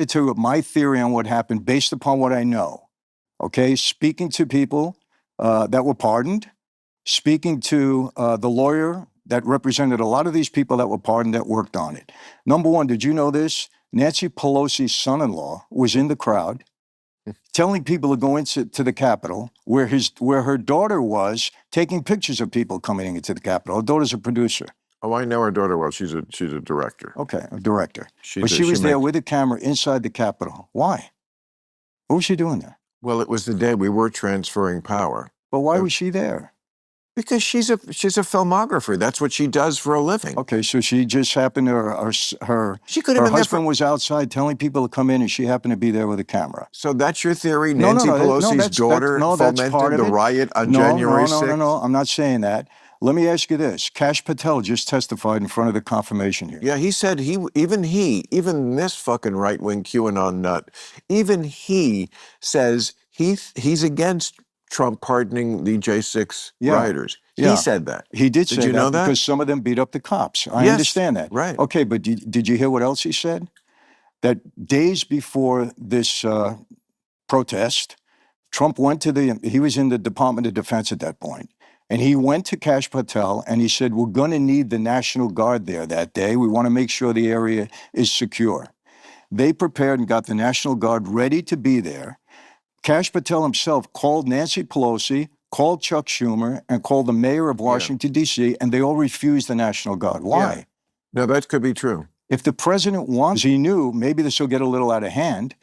To my theory on what happened based upon what I know. Okay, speaking to people that were pardoned, speaking to the lawyer that represented a lot of these people that were pardoned that worked on it. Number one, did you know this? Nancy Pelosi's son-in-law was in the crowd telling people to go into the Capitol where her daughter was taking pictures of people coming into the Capitol. Her daughter's a producer. Oh, I know her daughter well. She's a director. Okay, a director. But she was there with a camera inside the Capitol. Why? What was she doing there? Well, it was the day we were transferring power. But why was she there? Because she's a filmographer. That's what she does for a living. Okay, so she just happened to her She could have been husband was outside telling people to come in, and she happened to be there with a camera. So that's your theory? Nancy Pelosi's daughter fomented the riot on January 6th? No, I'm not saying that. Let me ask you this. Kash Patel just testified in front of the confirmation hearing. Yeah, he said even this fucking right-wing QAnon nut, even he says he's against Trump pardoning the J6 rioters. He said that. He did say that. Did you know that? Because some of them beat up the cops. I understand that. Right. Okay, but did you hear what else he said? That days before this protest, Trump went to he was in the Department of Defense at that point. And he went to Kash Patel and he said, we're going to need the National Guard there that day. We want to make sure the area is secure. They prepared and got the National Guard ready to be there. Kash Patel himself called Nancy Pelosi, called Chuck Schumer, and called the mayor of Washington, D.C., and they all refused the National Guard. Why? Yeah. No, that could be true. If the president wants, he knew maybe this will get a little out of hand.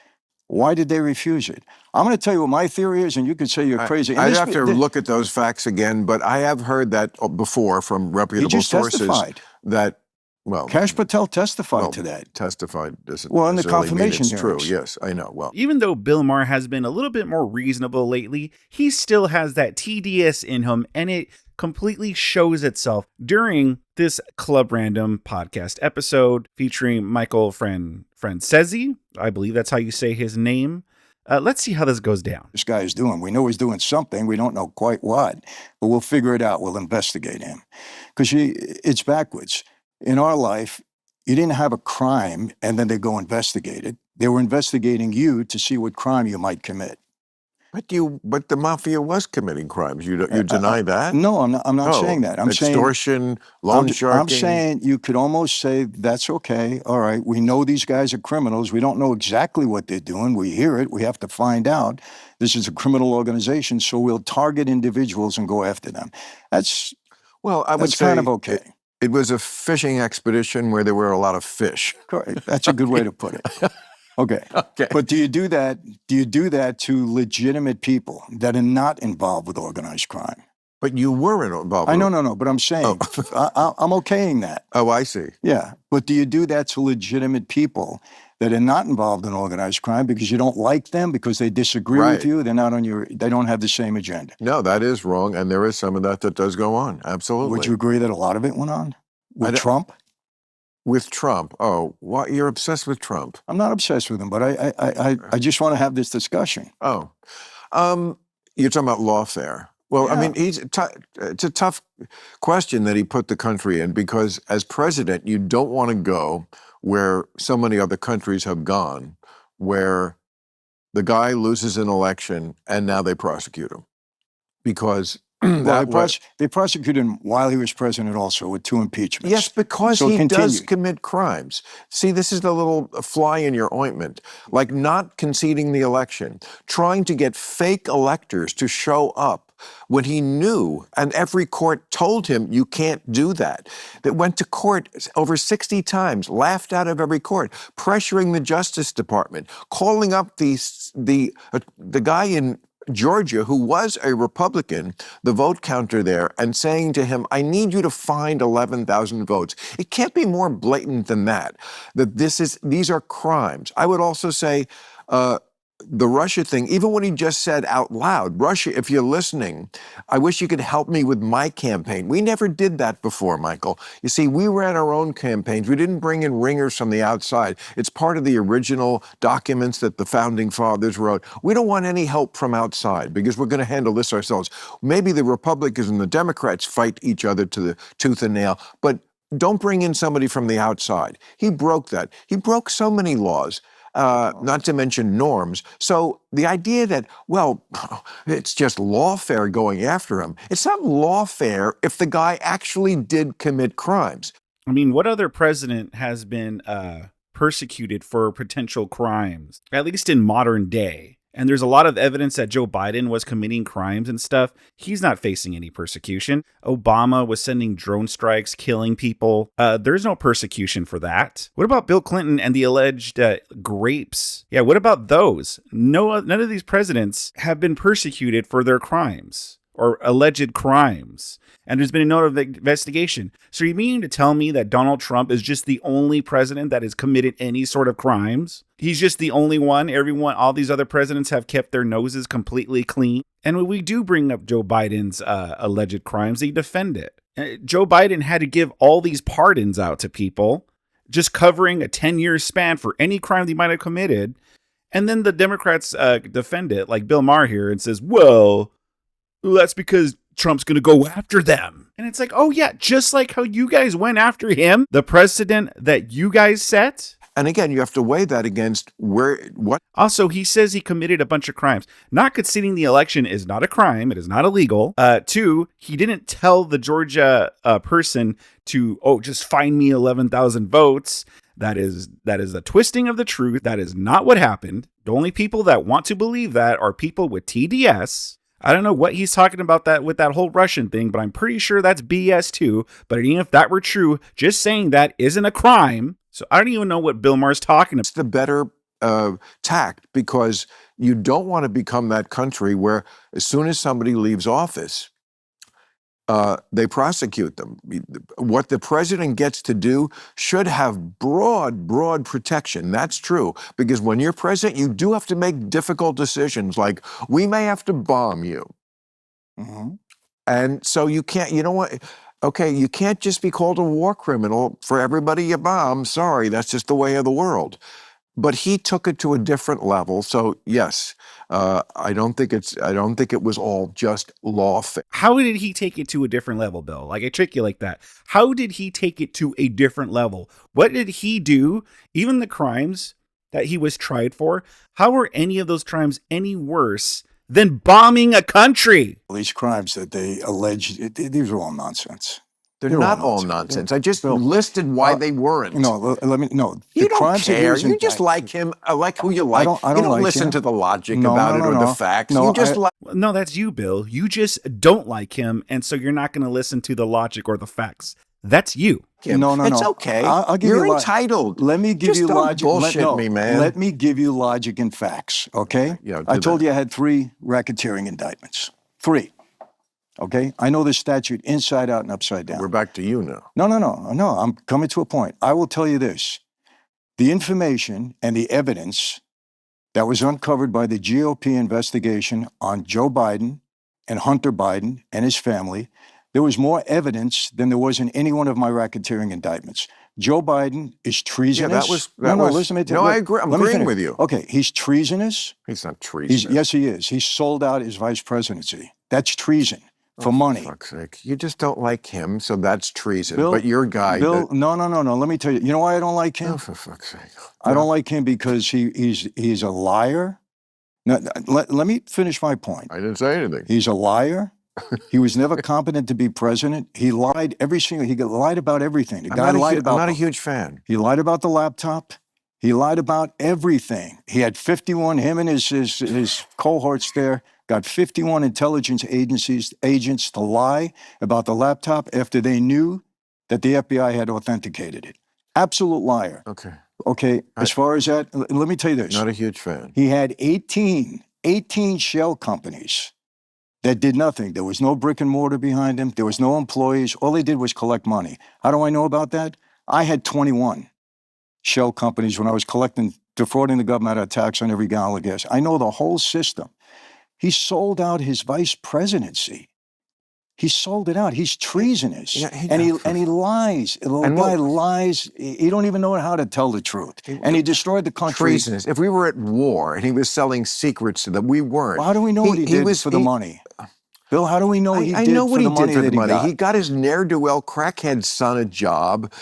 Why did they refuse it? I'm going to tell you what my theory is, and you could say you're crazy. I'd have to look at those facts again, but I have heard that before from reputable sources. Testified. That, well... Kash Patel testified to that. Testified doesn't in the confirmation mean it's true. Yes, I know. Well, even though Bill Maher has been a little bit more reasonable lately, he still has that TDS in him, and it completely shows itself during this Club Random podcast episode featuring Michael Francesi. I believe that's how you say his name. Let's see how this goes down. This guy is doing. We know he's doing something. We don't know quite what, but we'll figure it out. We'll investigate him. Because it's backwards. In our life, you didn't have a crime and then they go investigate it. They were investigating you to see what crime you might commit. But the mafia was committing crimes. You deny that? No, I'm not saying that. I'm saying extortion, loan sharking. I'm saying you could almost say that's okay. All right, we know these guys are criminals. We don't know exactly what they're doing. We hear it. We have to find out. This is a criminal organization, so we'll target individuals and go after them. That's kind of okay. It was a fishing expedition where there were a lot of fish. Correct. That's a good way to put it. Okay. But do you do that? Do you do that to legitimate people that are not involved with organized crime? But you were involved. No. But I'm saying I'm okaying that. Oh, I see. Yeah. But do you do that to legitimate people that are not involved in organized crime because you don't like them, because they disagree with you? They're not on they don't have the same agenda. No, that is wrong, and there is some of that does go on. Absolutely. Would you agree that a lot of it went on with Trump? With Trump? Oh, why you're obsessed with Trump? I'm not obsessed with him, but I just want to have this discussion. Oh, you're talking about lawfare. Well, I mean, it's a tough question that he put the country in, because as president, you don't want to go where so many other countries have gone, where the guy loses an election and now they prosecute him. Because they prosecuted him while he was president also with 2 impeachments. Yes, because he does commit crimes. See, this is the little fly in your ointment, like not conceding the election, trying to get fake electors to show up when he knew, and every court told him, you can't do that. That went to court over 60 times, laughed out of every court, pressuring the Justice Department, calling up the guy in Georgia, who was a Republican, the vote counter there, and saying to him, I need you to find 11,000 votes. It can't be more blatant than that these are crimes. I would also say the Russia thing, even what he just said out loud, Russia, if you're listening, I wish you could help me with my campaign. We never did that before, Michael. You see, we ran our own campaigns. We didn't bring in ringers from the outside. It's part of the original documents that the founding fathers wrote. We don't want any help from outside because we're going to handle this ourselves. Maybe the Republicans and the Democrats fight each other to the tooth and nail, but don't bring in somebody from the outside. He broke that. He broke so many laws. not to mention norms. So the idea that, well, it's just lawfare going after him, it's not lawfare if the guy actually did commit crimes. I mean, what other president has been persecuted for potential crimes, at least in modern day? And there's a lot of evidence that Joe Biden was committing crimes and stuff. He's not facing any persecution. Obama was sending drone strikes, killing people. There's no persecution for that. What about Bill Clinton and the alleged grapes? Yeah, what about those? None of these presidents have been persecuted for their crimes or alleged crimes. And there's been no investigation. So you mean to tell me that Donald Trump is just the only president that has committed any sort of crimes? He's just the only one. All these other presidents have kept their noses completely clean. And when we do bring up Joe Biden's alleged crimes, they defend it. Joe Biden had to give all these pardons out to people, just covering a 10-year span for any crime they might have committed. And then the Democrats defend it, like Bill Maher here, and says, well, that's because Trump's going to go after them. And it's like, oh yeah, just like how you guys went after him, the precedent that you guys set. And again, you have to weigh that against what. Also, he says he committed a bunch of crimes. Not conceding the election is not a crime. It is not illegal. 2, he didn't tell the Georgia person to, just find me 11,000 votes. That is a twisting of the truth. That is not what happened. The only people that want to believe that are people with TDS. I don't know what he's talking about that with that whole Russian thing, but I'm pretty sure that's BS too. But even if that were true, just saying that isn't a crime. So I don't even know what Bill Maher's talking about. It's the better tact, because you don't want to become that country where as soon as somebody leaves office, they prosecute them. What the president gets to do should have broad protection. That's true. Because when you're president, you do have to make difficult decisions, like we may have to bomb you. Mm-hmm. And so you can't, you know what? Okay, you can't just be called a war criminal for everybody you bomb. Sorry, that's just the way of the world. But he took it to a different level. So yes, I don't think it was all just lawfare. How did he take it to a different level, Bill? Like, I trick you like that. How did he take it to a different level? What did he do? Even the crimes that he was tried for, how were any of those crimes any worse than bombing a country? These crimes that they allege, these are all nonsense. They're not all nonsense. I just listed why they weren't. No, let me. No, you don't care. You just like him. I like who you like. I don't like listen him. to the logic about it or the facts. No, you just like. No, that's you, Bill. You just don't like him, and so you're not going to listen to the logic or the facts. That's you. No. It's okay. I'll give You're you entitled. Let me give you logic. Bullshit me, man. Let me give you logic and facts, okay? Yeah, I told you I had 3 racketeering indictments. 3. Okay? I know the statute inside out and upside down. We're back to you now. No. I'm coming to a point. I will tell you this. The information and the evidence that was uncovered by the GOP investigation on Joe Biden and Hunter Biden and his family, there was more evidence than there was in any one of my racketeering indictments. Joe Biden is treasonous. Yeah, listen to me. I agree. I'm agreeing with you. Okay, he's treasonous. He's not treasonous. Yes, he is. He sold out his vice presidency. That's treason. For money. For fuck's sake. You just don't like him, so that's treason. Bill, but your guy. Bill, no. Let me tell you. You know why I don't like him? Oh, for fuck's sake. I don't like him because he's a liar. Now, let me finish my point. I didn't say anything. He's a liar. He was never competent to be president. He lied he lied about everything. I'm not a huge fan. He lied about the laptop. He lied about everything. He had 51, him and his cohorts there, got 51 intelligence agents to lie about the laptop after they knew that the FBI had authenticated it. Absolute liar. Okay, as far as that, let me tell you this. Not a huge fan. He had 18 shell companies that did nothing. There was no brick and mortar behind him. There was no employees. All they did was collect money. How do I know about that? I had 21 shell companies when I was defrauding the government out of tax on every gallon of gas. I know the whole system. He sold out his vice presidency. He sold it out. He's treasonous. Yeah, and he lies. The guy lies. He don't even know how to tell the truth. And he destroyed the country. Treasonous. If we were at war and he was selling secrets to them, we weren't. Well, how do we know what he did for the money? Bill, how do we know I know what he did for the money. got? He got his ne'er-do-well crackhead son a job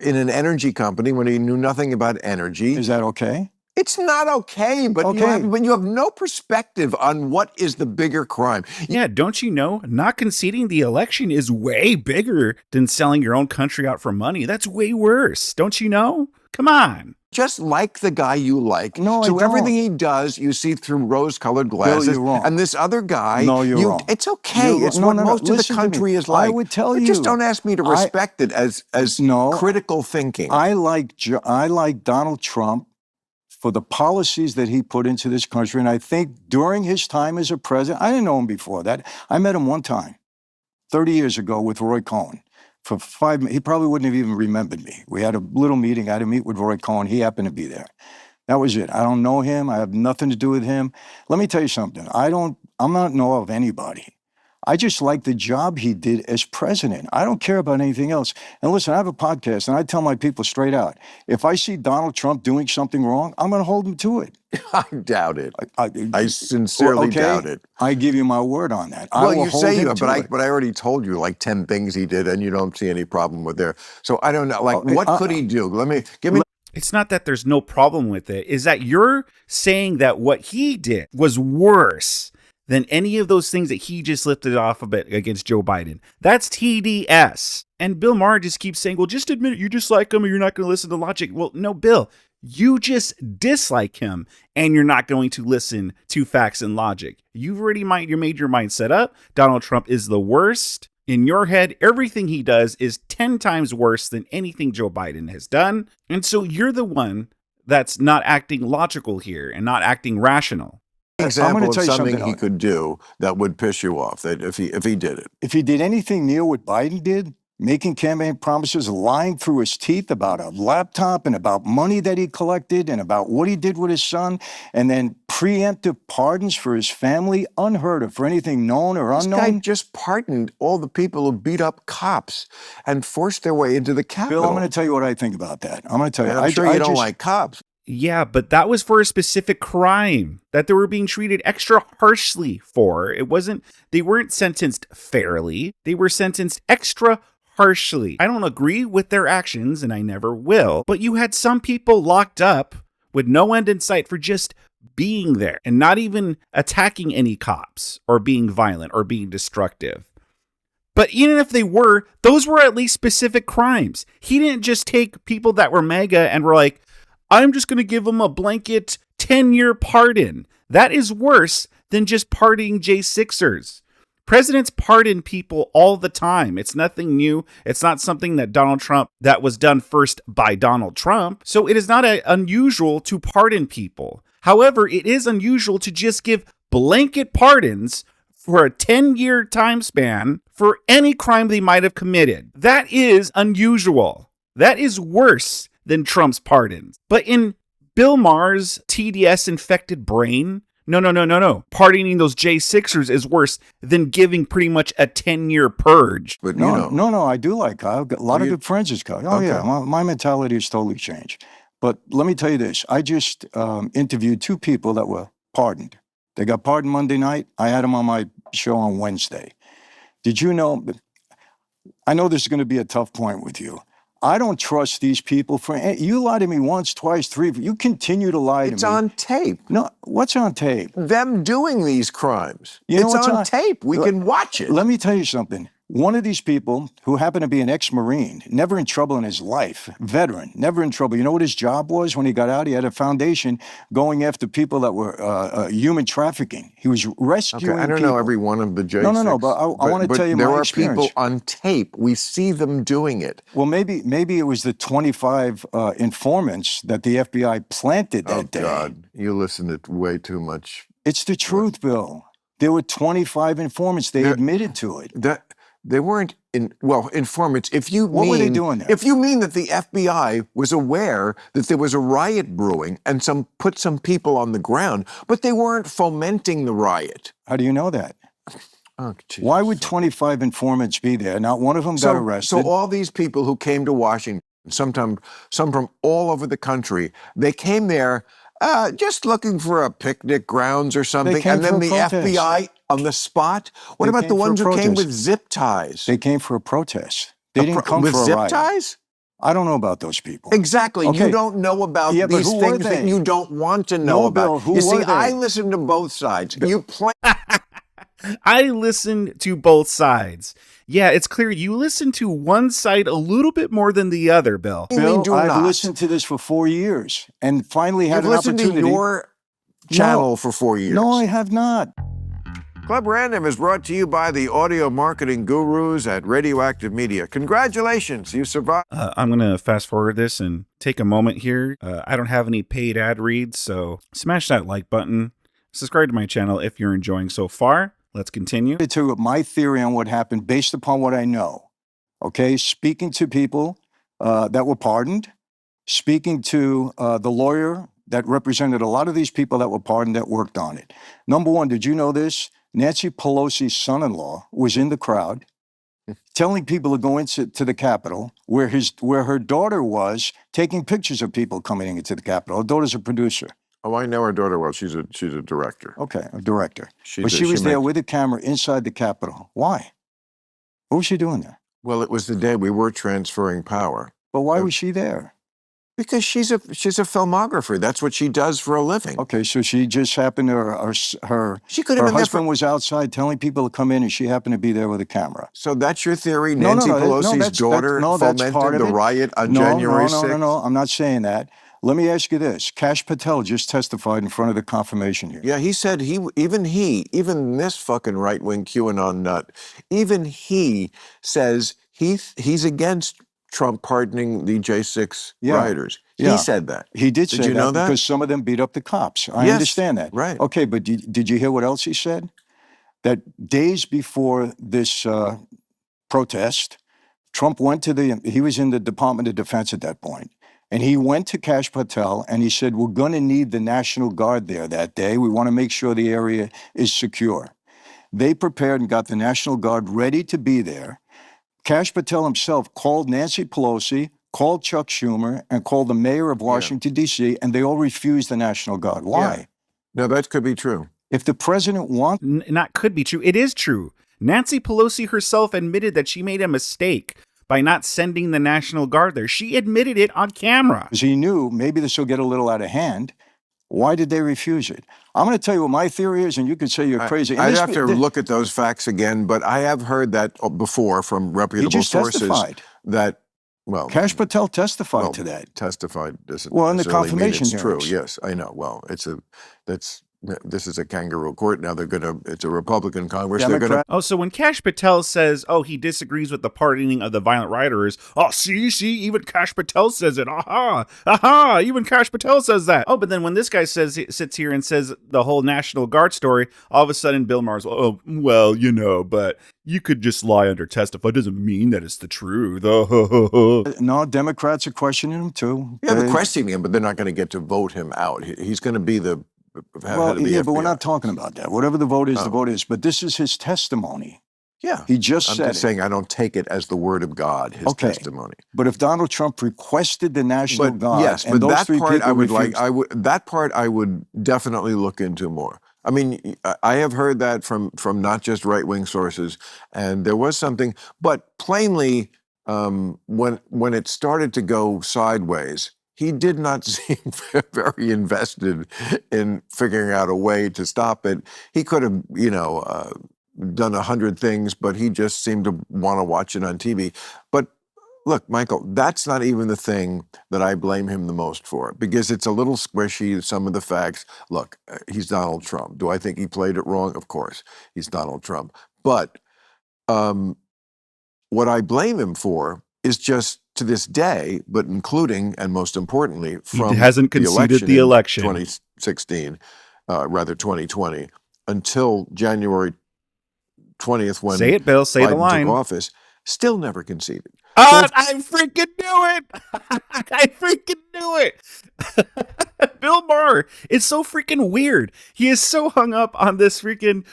in an energy company when he knew nothing about energy. Is that okay? It's not okay, but you have no perspective on what is the bigger crime. Yeah, don't you know? Not conceding the election is way bigger than selling your own country out for money. That's way worse. Don't you know? Come on. Just like the guy you like. No, I so don't. everything he does, you see through rose-colored glasses. Bill, you're wrong. And this other guy, no, you're wrong. It's okay. It's what most of the country is like. I would tell you. Just don't ask me to respect it as critical thinking. I like Donald Trump for the policies that he put into this country. And I think during his time as a president, I didn't know him before that. I met him one time, 30 years ago with Roy Cohn. For 5 minutes, he probably wouldn't have even remembered me. We had a little meeting. I had to meet with Roy Cohn. He happened to be there. That was it. I don't know him. I have nothing to do with him. Let me tell you something. I'm not in awe of anybody. I just like the job he did as president. I don't care about anything else. And listen, I have a podcast, and I tell my people straight out, if I see Donald Trump doing something wrong, I'm going to hold him to it. I doubt it. I sincerely doubt it. I give you my word on that. Well, you say you, but I already told you like 10 things he did, and you don't see any problem with there. So I don't know. Like, what could he do? Give me. It's not that there's no problem with it. Is that you're saying that what he did was worse than any of those things that he just lifted off a bit against Joe Biden. That's TDS. And Bill Maher just keeps saying, well, just admit it, you dislike him or you're not going to listen to logic. Well, no, Bill, you just dislike him and you're not going to listen to facts and logic. You've already made your mind set up. Donald Trump is the worst. In your head, everything he does is 10 times worse than anything Joe Biden has done. And so you're the one that's not acting logical here and not acting rational. Example of something he could do that would piss you off, that if he did it. If he did anything near what Biden did, making campaign promises, lying through his teeth about a laptop and about money that he collected and about what he did with his son, and then preemptive pardons for his family, unheard of for anything known or unknown. This guy just pardoned all the people who beat up cops and forced their way into the Capitol. Bill, I'm going to tell you what I think about that. I'm going to tell you. I'm sure you don't like cops. Yeah, but that was for a specific crime that they were being treated extra harshly for. They weren't sentenced fairly. They were sentenced extra harshly. I don't agree with their actions, and I never will. But you had some people locked up with no end in sight for just being there and not even attacking any cops or being violent or being destructive. But even if they were, those were at least specific crimes. He didn't just take people that were MAGA and were like, I'm just going to give them a blanket 10-year pardon. That is worse than just pardoning J6ers. Presidents pardon people all the time. It's nothing new. It's not something that was done first by Donald Trump. So it is not unusual to pardon people. However, it is unusual to just give blanket pardons for a 10-year time span for any crime they might have committed. That is unusual. That is worse than Trump's pardons. But in Bill Maher's TDS infected brain, no. Pardoning those J6ers is worse than giving pretty much a 10-year purge. But no, I do like Kyle. I've got a lot of good friends as Kyle. Oh, okay. Yeah, my mentality has totally changed. But let me tell you this. I just interviewed 2 people that were pardoned. They got pardoned Monday night. I had them on my show on Wednesday. Did you know? I know this is going to be a tough point with you. I don't trust these people you lied to me once, twice, 3. You continue to lie to me. It's on tape. No, what's on tape? Them doing these crimes. It's on tape. We can watch it. Let me tell you something. One of these people, who happened to be an ex-Marine, never in trouble in his life, veteran, never in trouble. You know what his job was when he got out? He had a foundation going after people that were human trafficking. He was rescuing I don't know every one of the J6. No, but I want to tell you my experience. There are people on tape. We see them doing it. Well, maybe it was the 25 informants that the FBI planted that day. Oh, God. You listen to way too much. It's the truth, Bill. There were 25 informants. They admitted to it. They weren't informants. What were they doing there? If you mean that the FBI was aware that there was a riot brewing and put some people on the ground, but they weren't fomenting the riot. How do you know that? Oh, Jesus. Why would 25 informants be there? Not one of them got arrested. So all these people who came to Washington, some from all over the country, they came there Just looking for a picnic grounds or something. came And then for a the protest. FBI on the spot. What They about came the for a ones who came protest. with zip ties? They came for a protest. They didn't come with for a zip riot. ties? I don't know about those people. Exactly. Okay. You don't know about Yeah, but these who were things that they? you don't want to know No, about. Bill, who you see, were they? I listen to both sides. You play. I listen to both sides. Yeah, it's clear you listen to one side a little bit more than the other, Bill. Bill, do I've not. listened to this for 4 years and finally had You've an listened to opportunity. your channel for 4 years. No, I have not. Club Random is brought to you by the audio marketing gurus at Radioactive Media. Congratulations, you survived. I'm going to fast forward this and take a moment here. I don't have any paid ad reads, so smash that like button. Subscribe to my channel if you're enjoying so far. Let's continue. To my theory on what happened based upon what I know. Okay, speaking to people that were pardoned, speaking to the lawyer that represented a lot of these people that were pardoned that worked on it. Number one, did you know this? Nancy Pelosi's son-in-law was in the crowd telling people to go into the Capitol, where her daughter was taking pictures of people coming into the Capitol. Her daughter's a producer. Oh, I know her daughter well. She's a director. Okay, a director. She was there with a camera inside the Capitol. Why? What was she doing there? Well, it was the day we were transferring power. But why was she there? Because she's a filmographer. That's what she does for a living. Okay, so she just happened to her She could have her been there husband was outside telling people to come in, and she happened to be there with a camera. So that's your theory? No, Nancy no, Pelosi's that's daughter that's part fomented of the it. riot on No, January 6th? No, I'm not saying that. Let me ask you this. Kash Patel just testified in front of the confirmation hearing. Yeah, he said even this fucking right-wing QAnon nut, even he says he's against Trump pardoning the J6 rioters. Yeah. He said that. He did say you know that? because some of them beat up the cops. I Yes, understand that. right. Okay, but did you hear what else he said? That days before this protest, Trump went to he was in the Department of Defense at that point, and he went to Kash Patel and he said, we're going to need the National Guard there that day. We want to make sure the area is secure. They prepared and got the National Guard ready to be there. Kash Patel himself called Nancy Pelosi, called Chuck Schumer, and called the mayor of Washington, D.C., and they all refused the National Guard. Why? Yeah. No, that could be true. If the president wants... Not could be true. It is true. Nancy Pelosi herself admitted that she made a mistake by not sending the National Guard there. She admitted it on camera. Because he knew maybe this will get a little out of hand. Why did they refuse it? I'm going to tell you what my theory is, and you can say you're crazy. I'd have to look at those facts again, but I have heard that before from reputable sources. Testified. That, well... Kash Patel testified to that. Testified doesn't in the confirmation confirmation true. hearings. Yes, I know. Well, this is a kangaroo court. Now it's a Republican Congress. Democrat. They're going to... Oh, so when Kash Patel says, he disagrees with the pardoning of the violent rioters, see, even Kash Patel says it. Aha, even Kash Patel says that. Oh, but then when this guy sits here and says the whole National Guard story, all of a sudden Bill Maher's, but you could just lie under testify. Doesn't mean that it's the truth. No, Democrats are questioning him too. Yeah, they're questioning him, but they're not going to get to vote him out. He's going to be the... but we're not talking about that. Whatever the vote is, the vote is. But this is his testimony. Yeah. He just I'm said just saying I don't take it as the word of God, his testimony. But if Donald Trump requested the National Guard, yes, and but those that three part people that part I would definitely look into more. I mean, I have heard that from not just right-wing sources, and there was something, but plainly, when it started to go sideways, he did not seem very invested in figuring out a way to stop it. He could have, done 100 things, but he just seemed to want to watch it on TV. But look, Michael, that's not even the thing that I blame him the most for, because it's a little squishy, some of the facts. Look, he's Donald Trump. Do I think he played it wrong? Of course, he's Donald Trump. But what I blame him for is just to this day, but including and most importantly, from he hasn't conceded the election 2016, rather 2020, until January 20th when say it, Bill. Say Biden the line. took office, still never conceded. I freaking knew it! I freaking knew it! Bill Maher is so freaking weird. He is so hung up on this freaking.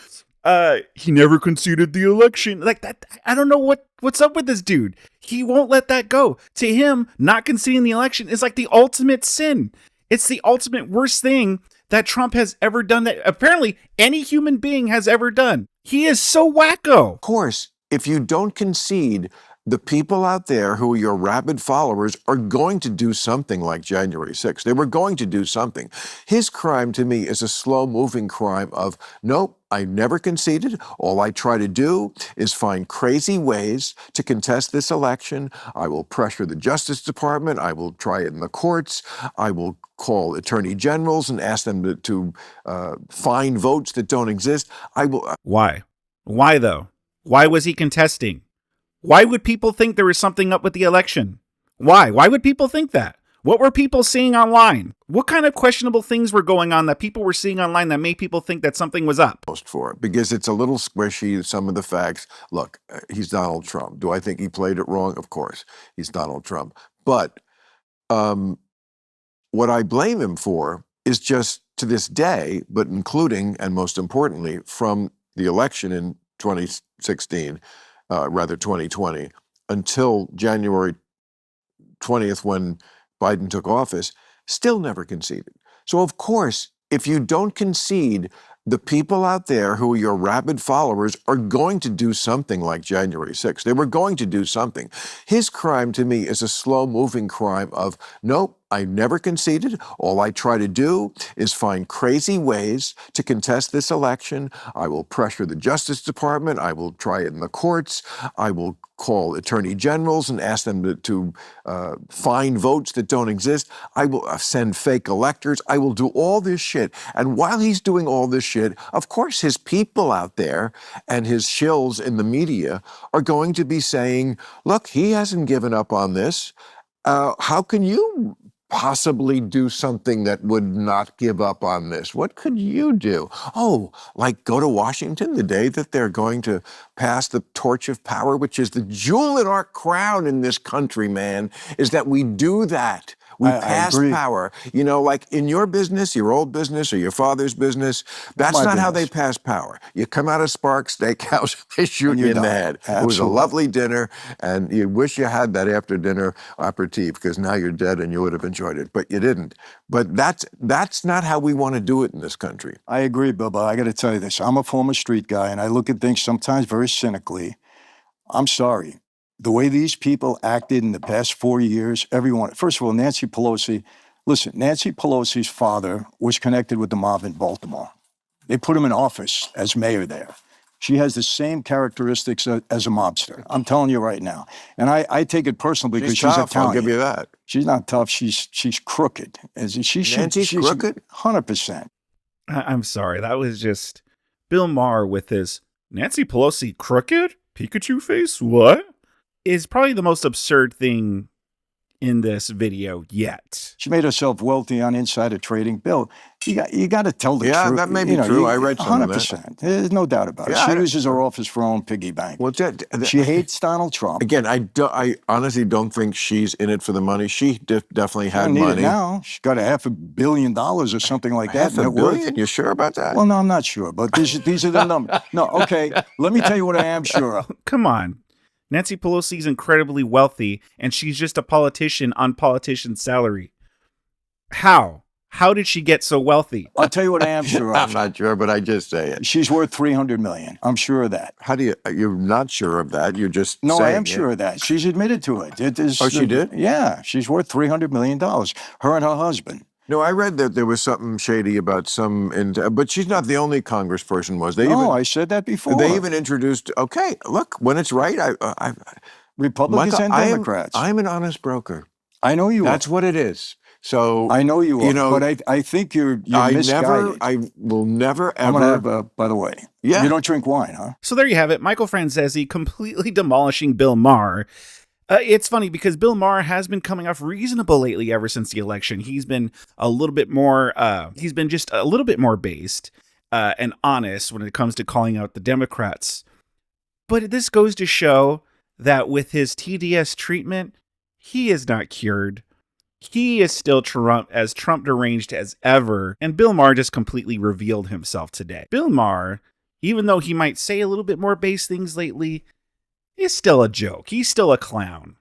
He never conceded the election. Like that. I don't know what's up with this dude. He won't let that go. To him, not conceding the election is like the ultimate sin. It's the ultimate worst thing that Trump has ever done, that apparently any human being has ever done. He is so wacko. Of course, if you don't concede, the people out there who are your rabid followers are going to do something like January 6th. They were going to do something. His crime to me is a slow-moving crime of, nope, I never conceded. All I try to do is find crazy ways to contest this election. I will pressure the Justice Department. I will try it in the courts. I will call attorney generals and ask them to find votes that don't exist. I will. Why? Why though? Why was he contesting? Why would people think there was something up with the election? Why? Why would people think that? What were people seeing online? What kind of questionable things were going on that people were seeing online that made people think that something was up? For it because it's a little squishy, some of the facts. Look, he's Donald Trump. Do I think he played it wrong? Of course, he's Donald Trump. But what I blame him for is just to this day, but including and most importantly from the election in 2016, rather 2020, until January 20th when Biden took office, still never conceded. So of course, if you don't concede, the people out there who are your rabid followers are going to do something like January 6th. They were going to do something. His crime to me is a slow-moving crime of, nope, I never conceded. All I try to do is find crazy ways to contest this election. I will pressure the Justice Department. I will try it in the courts. I will call attorney generals and ask them to find votes that don't exist. I will send fake electors. I will do all this shit. And while he's doing all this shit, of course, his people out there and his shills in the media are going to be saying, look, he hasn't given up on this. How can you possibly do something that would not give up on this? What could you do? Oh, like go to Washington the day that they're going to pass the torch of power, which is the jewel in our crown in this country, man, is that we do that. We pass power. You know, like in your business, your old business or your father's business, that's not how they pass power. You come out of Sparks Steakhouse, they shoot you in the head. Absolutely. It was a lovely dinner, and you wish you had that after dinner aperitif because now you're dead and you would have enjoyed it, but you didn't. But that's not how we want to do it in this country. I agree, Bubba. I got to tell you this. I'm a former street guy, and I look at things sometimes very cynically. I'm sorry. The way these people acted in the past 4 years, everyone, first of all, Nancy Pelosi, listen, Nancy Pelosi's father was connected with the mob in Baltimore. They put him in office as mayor there. She has the same characteristics as a mobster. I'm telling you right now. And I take it personally because she's tough, Italian. I'll give you that. She's not tough. She's crooked. She's crooked? 100%. I'm sorry. That was just Bill Maher with his Nancy Pelosi crooked? Pikachu face? What? Is probably the most absurd thing in this video yet. She made herself wealthy on insider trading. Bill, you got to tell the truth. Yeah, that may be true. I read some 100%. of that. There's no doubt about it. She uses her office for her own piggy bank. Well, she hates Donald Trump. Again, I honestly don't think she's in it for the money. She definitely had money. It now. She's got $500 million or something like that. $500 million? You sure about that? Well, no, I'm not sure, but these are the numbers. No, okay. Let me tell you what I am sure of. Come on. Nancy Pelosi's incredibly wealthy, and she's just a politician on politician's salary. How? How did she get so wealthy? I'll tell you what I am sure of. I'm not sure, but I just say it. She's worth $300 million. I'm sure of that. How do you're not sure of that? You're just No, saying I am sure of that. She's admitted to it. She did? Yeah, she's worth $300 million. Her and her husband. No, I read that there was something shady about but she's not the only congressperson, was they? I said that before. They even introduced, okay, look, when it's right, Republicans and Democrats. I'm an honest broker. I know you are. That's what it is. So I know you are, but I think you're misguided. I will never, ever. I'm going to have, by the way, you don't drink wine, huh? So there you have it. Michael Franzese completely demolishing Bill Maher. It's funny because Bill Maher has been coming off reasonable lately ever since the election. He's been a little bit more, just a little bit more based and honest when it comes to calling out the Democrats. But this goes to show that with his TDS treatment, he is not cured. He is still as Trump deranged as ever. And Bill Maher just completely revealed himself today. Bill Maher, even though he might say a little bit more base things lately, is still a joke. He's still a clown.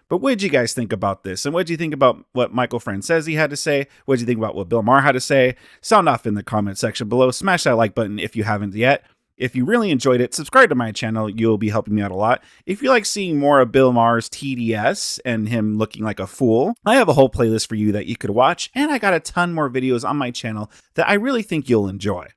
But what did you guys think about this? And what did you think about what Michael Francesi had to say? What did you think about what Bill Maher had to say? Sound off in the comment section below. Smash that like button if you haven't yet. If you really enjoyed it, subscribe to my channel. You'll be helping me out a lot. If you like seeing more of Bill Maher's TDS and him looking like a fool, I have a whole playlist for you that you could watch. And I got a ton more videos on my channel that I really think you'll enjoy.